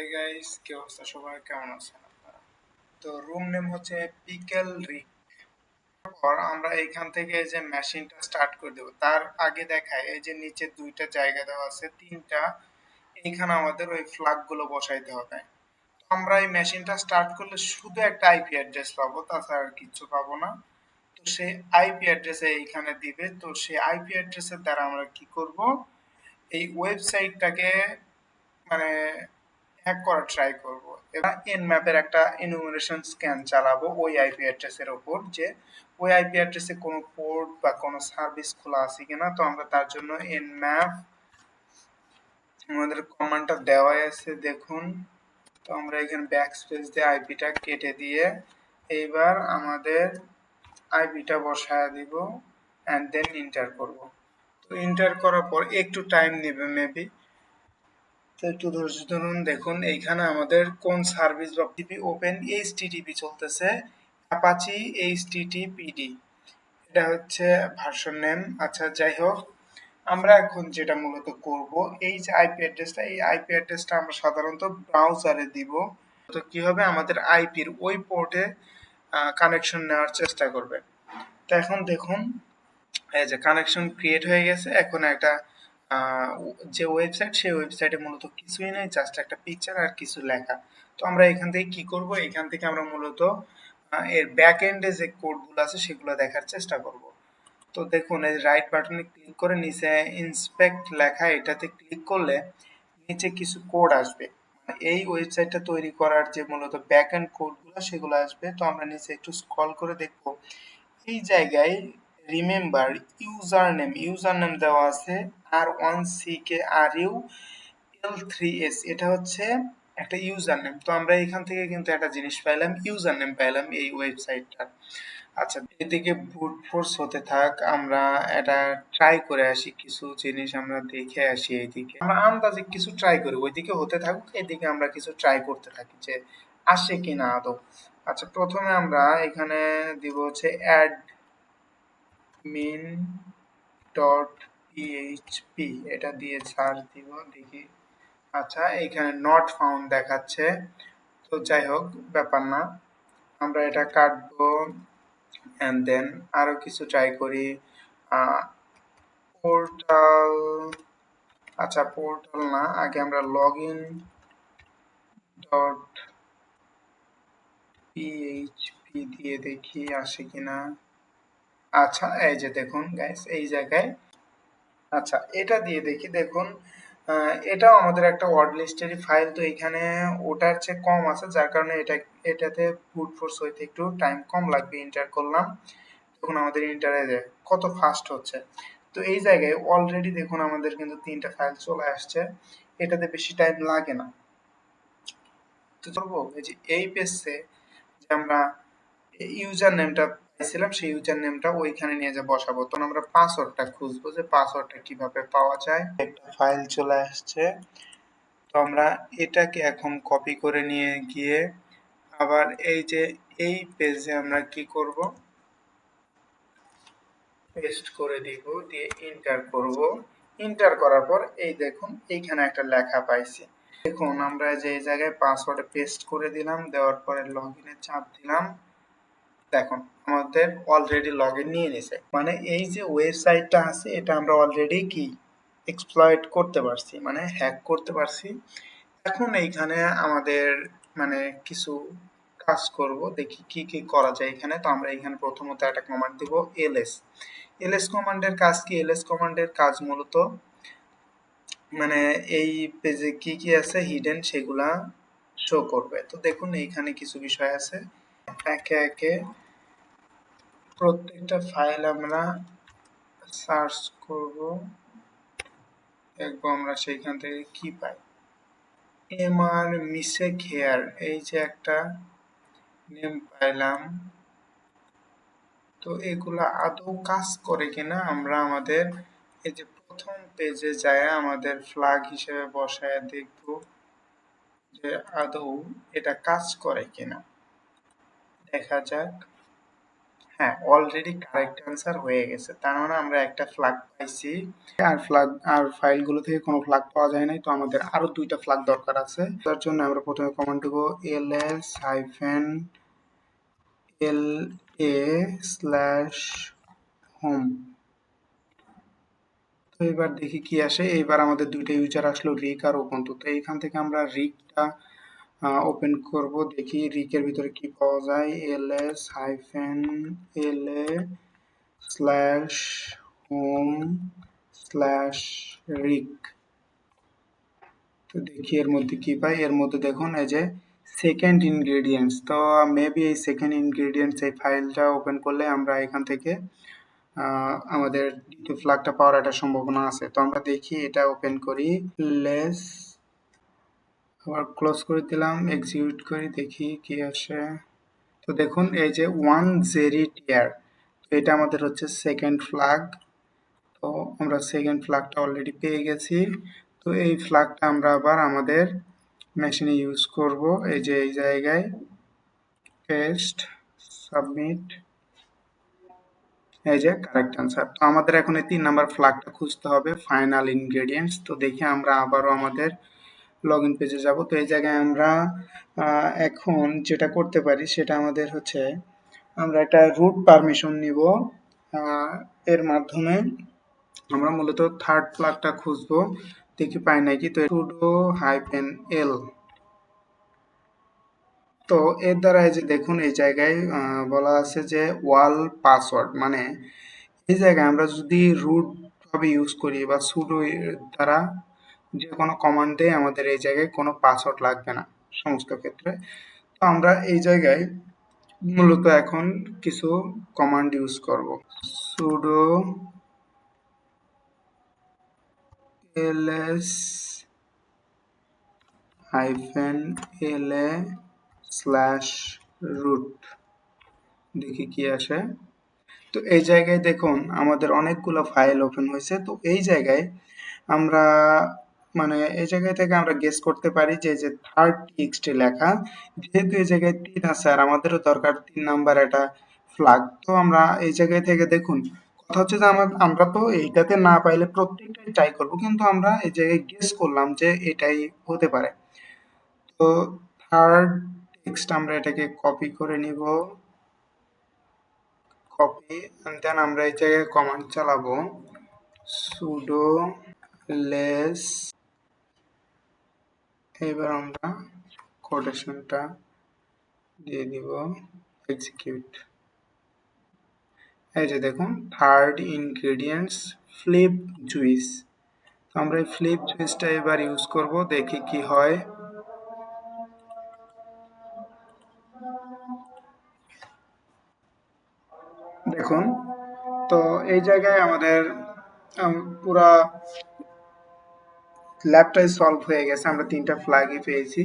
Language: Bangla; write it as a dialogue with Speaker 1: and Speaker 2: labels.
Speaker 1: হাই গাইস, কি অবস্থা সবার? কেমন আছেন আপনারা? তো রুম নেম হচ্ছে পিকেল রিক। পর আমরা এখান থেকে এই যে মেশিনটা স্টার্ট করে দেব। তার আগে দেখায় এই যে নিচে দুইটা জায়গা দেওয়া আছে, তিনটা। এইখানে আমাদের ওই ফ্ল্যাগ গুলো বসাইতে হবে। তো আমরা এই মেশিনটা স্টার্ট করলে শুধু একটা আইপি অ্যাড্রেস পাবো, তাছাড়া আর কিছু পাবো না। তো সেই আইপি অ্যাড্রেসে এইখানে দিবে। তো সেই আইপি অ্যাড্রেসের দ্বারা আমরা কি করব, এই ওয়েবসাইটটাকে মানে হ্যাক করার ট্রাই করব। এবার এনম্যাপের একটা ইনুমারেশন স্ক্যান চালাবো ওই আইপি অ্যাড্রেসের ওপর, যে ওই আইপি অ্যাড্রেসে কোনো পোর্ট বা কোনো সার্ভিস খোলা আছে কিনা। তো আমরা তার জন্য এনম্যাপ আমাদের কমান্ডটা দেওয়াই আছে, দেখুন। তো আমরা এখানে ব্যাক স্পেস দিয়ে আইপিটা কেটে দিয়ে এইবার আমাদের আইপিটা বসায় দিব অ্যান্ড দেন ইন্টার করব। তো ইন্টার করার পর একটু টাইম নেবে মেবি। তো একটু ধৈর্য ধরুন। দেখুন এইখানে আমাদের কোন সার্ভিস বা টিপি ওপেন এইচটিটিপি চলতেছে, অ্যাপাচি এইচটিটিপিডি, এটা হচ্ছে ভার্সন নেম। আচ্ছা, যাই হোক, আমরা এখন যেটা মূলত করব, এই যে আইপি অ্যাড্রেসটা, এই আইপি অ্যাড্রেসটা আমরা সাধারণত ব্রাউজারে দিব। তো কি হবে, আমাদের আইপির ওই পোর্টে কানেকশন নেওয়ার চেষ্টা করবে। তো এখন দেখুন, এই যে কানেকশন ক্রিয়েট হয়ে গেছে। এখন একটা যে ওয়েবসাইট, সেই ওয়েবসাইটে মূলত কিছুই নেই, জাস্ট একটা পিকচার আর কিছু লেখা। তো আমরা এখান থেকে কি করব, এখান থেকে আমরা মূলত এর ব্যাক এন্ডে যে কোডগুলো আছে সেগুলো দেখার চেষ্টা করব। তো দেখুন, এই রাইট বাটনে ক্লিক করে নিচে ইন্সপেক্ট লেখা, এটাতে ক্লিক করলে নিচে কিছু কোড আসবে। এই ওয়েবসাইটটা তৈরি করার যে মূলত ব্যাক এন্ড কোডগুলো সেগুলো আসবে। তো আমরা নিচে একটু স্ক্রল করে দেখব, এই জায়গায় রিমেম্বার ইউজার নেম দেওয়া আছে R1CKRUL3S, এটা হচ্ছে একটা ইউজার নেম। তো আমরা এখান থেকে কিন্তু একটা জিনিস পাইলাম, ইউজার নেম পাইলাম এই ওয়েবসাইটটার। আচ্ছা, এদিকে ব্রুট ফোর্স হতে থাক, আমরা এটা ট্রাই করে আসি, কিছু জিনিস আমরা দেখে আসি। এইদিকে আমরা আন্দাজে কিছু ট্রাই করি, ওইদিকে হতে থাকুক, এদিকে আমরা কিছু ট্রাই করতে থাকি যে আসে কিনা আদৌ। আচ্ছা, প্রথমে আমরা এখানে দিব হচ্ছে অ্যাডমিন ডট পিএইচপি, এটা দিয়ে সার্চ দিব, দেখি। আচ্ছা, এখানে নট ফাউন্ড দেখাচ্ছে। তো যাই হোক, ব্যাপার না, আমরা এটা কাটবো অ্যান্ড দেন আরো কিছু ট্রাই করি। পোর্টাল, আচ্ছা পোর্টাল না, আগে আমরা লগ ইন ডট পিএইচপি দিয়ে দেখি আসে কিনা। আচ্ছা, এই যে দেখুন গাইস, এই জায়গায়, আচ্ছা এটা দিয়ে দেখি। দেখুন, এটাও আমাদের একটা ওয়ার্ড লিস্টেরই ফাইল। তো এখানে ওটার চেয়ে কম আছে, যার কারণে এটাতে ব্রুট ফোর্স হইতে একটু টাইম কম লাগবে। ইন্টার করলাম, দেখুন আমাদের ইন্টারে কত ফাস্ট হচ্ছে। তো এই জায়গায় অলরেডি দেখুন আমাদের কিন্তু তিনটা ফাইল চলে আসছে, এটাতে বেশি টাইম লাগে না। তো চলবো এই যে এই পেজে যে আমরা ইউজার নেমটা পাইছিলাম, সেই ইউজার নেমটা ওইখানে নিয়ে যে বসাবো। তখন আমরা পাসওয়ার্ডটা খুঁজবো, যে পাসওয়ার্ডটা কিভাবে পাওয়া যায়। একটা ফাইল চলে আসছে, তো আমরা এটাকে এখন কপি করে নিয়ে গিয়ে আবার এই যে এই পেজে আমরা কি করব, পেস্ট করে দিব, দিয়ে এন্টার করব। এন্টার করার পর এই দেখুন এইখানে একটা লেখা পাইছি। দেখুন, আমরা যে এই জায়গায় পাসওয়ার্ড পেস্ট করে দিলাম, দেওয়ার পরে লগইনে চাপ দিলাম, দেখুন আমাদের অলরেডি লগইন নিয়ে নিছে। মানে এই যে ওয়েবসাইটটা আছে, এটা আমরা অলরেডি কি এক্সপ্লয়েট করতে পারছি, মানে হ্যাক করতে পারছি। এখন এইখানে আমাদের মানে কিছু কাজ করব, দেখি কি কি করা যায় এখানে। তো আমরা এখানে প্রথমত একটা কমান্ড দিব এলএস। এলএস কমান্ডের কাজ কি, এলএস কমান্ডের কাজ মূলত মানে এই পেজে কি কি আছে হিডেন সেগুলা শো করবে। তো দেখুন এইখানে কিছু বিষয় আছে, একে একে প্রত্যেকটা ফাইল আমরা সার্চ করব, দেখবো আমরা সেইখান থেকে কি পাই। এমআর মিসেক হেয়ার, এই যে একটা নেম পাইলাম। তো এগুলা আদৌ কাজ করে কিনা আমরা আমাদের এই যে প্রথম পেজে যায় আমাদের ফ্ল্যাগ হিসেবে বসায় দেখব যে আদৌ এটা কাজ করে কিনা, দেখা যাক। হ্যাঁ, অলরেডি কারেক্ট অ্যান্সার হয়ে গেছে, তার মানে আমরা একটা ফ্ল্যাগ পাইছি। আর ফাইলগুলো থেকে কোনো ফ্ল্যাগ পাওয়া যায় নাই, তো আমাদের আরো দুইটা ফ্ল্যাগ দরকার আছে। তার জন্য আমরা প্রথমে কমান্ড দেবো ls hyphen la slash home. তো এবার দেখি কি আসে। এইবার আমাদের দুইটা ইউজার আসলো, রিক আর ওপেন। তো এইখান থেকে আমরা রিকটা ওপেন করব, দেখি রিকের ভিতরে কি পাওয়া যায়। ls hyphen la slash home slash Rick. তো দেখি এর মধ্যে কি পাই। এর মধ্যে দেখুন এই যে সেকেন্ড ইনগ্রেডিয়েন্টস। তো মেবি এই সেকেন্ড ইনগ্রেডিয়েন্টস এই ফাইলটা ওপেন করলে আমরা এখান থেকে আমাদের দ্বিতীয় ফ্ল্যাগটা পাওয়ার একটা সম্ভাবনা আছে। তো আমরা দেখি এটা ওপেন করি, লেস আবার ক্লোজ করে দিলাম, এক্সিকিউট করি, দেখি কি আসে। তো দেখুন এই যে ওয়ান জেরি টিয়ার, এটা আমাদের হচ্ছে সেকেন্ড ফ্ল্যাগ। তো আমরা সেকেন্ড ফ্ল্যাগটা অলরেডি পেয়ে গেছি। তো এই ফ্ল্যাগটা আমরা আবার আমাদের মেশিনে ইউজ করব। এই যে এই জায়গায় পেস্ট, সাবমিট, এই যে কারেক্ট অ্যান্সার। তো আমাদের এখন এই 3 নাম্বার ফ্ল্যাগটা খুঁজতে হবে, ফাইনাল ইনগ্রেডিয়েন্টস। তো দেখি আমরা আবারও আমাদের লগ ইন পেজে যাব। তো এই জায়গায় আমরা এখন যেটা করতে পারি সেটা আমাদের হচ্ছে আমরা একটা রুট পারমিশন নিব। এর মাধ্যমে আমরা মূলত থার্ড ফ্ল্যাগটা খুঁজবো, দেখি পাই নাকি। তো sudo হাইফেন এল। তো এর দ্বারা এই যে দেখুন এই জায়গায় বলা আছে যে ওয়াল পাসওয়ার্ড, মানে এই জায়গায় আমরা যদি রুট ভাবে ইউজ করি বা সুডো দ্বারা যে কোনো কমান্ড দেয়, আমাদের এই জায়গায় কোনো পাসওয়ার্ড লাগবে না সমস্ত ক্ষেত্রে। তো আমরা এই জায়গায় মূলত এখন কিছু কমান্ড ইউজ করব। Sudo ls hyphen la slash root, দেখি কি আসে। তো এই জায়গায় দেখুন আমাদের অনেকগুলো ফাইল ওপেন হয়েছে। তো এই জায়গায় আমরা মানে এই জায়গায় থেকে আমরা গেস করতে পারি যে যে থার্ড টেক্সটে লেখা, যেহেতু এই জায়গায় 3 আছে আর আমাদেরও দরকার 3 নাম্বার একটা ফ্ল্যাগ। তো আমরা এই জায়গায় থেকে দেখুন, কথা হচ্ছে যে আমরা তো এইটাতে না পাইলে প্রত্যেকটাই ট্রাই করব, কিন্তু আমরা এই জায়গায় গেস করলাম যে এটাই হতে পারে। তো থার্ড টেক্সট আমরা এটাকে কপি করে নিব, কপি, দেন আমরা এই জায়গায় কমান্ড চালাবো sudo ls, এবার আমরা কোটেশনটা দিয়ে দিব, এক্সিকিউট। এই যে দেখুন থার্ড ইনগ্রেডিয়েন্টস ফ্লিপ জুইস। তো আমরা এই ফ্লিপ জুইসটা এবার ইউজ করব, দেখি কি হয়। দেখুন তো এই জায়গায় আমাদের পুরা ল্যাবটাই সলভ হয়ে গেছে, আমরা 3টা ফ্ল্যাগই পেয়েছি।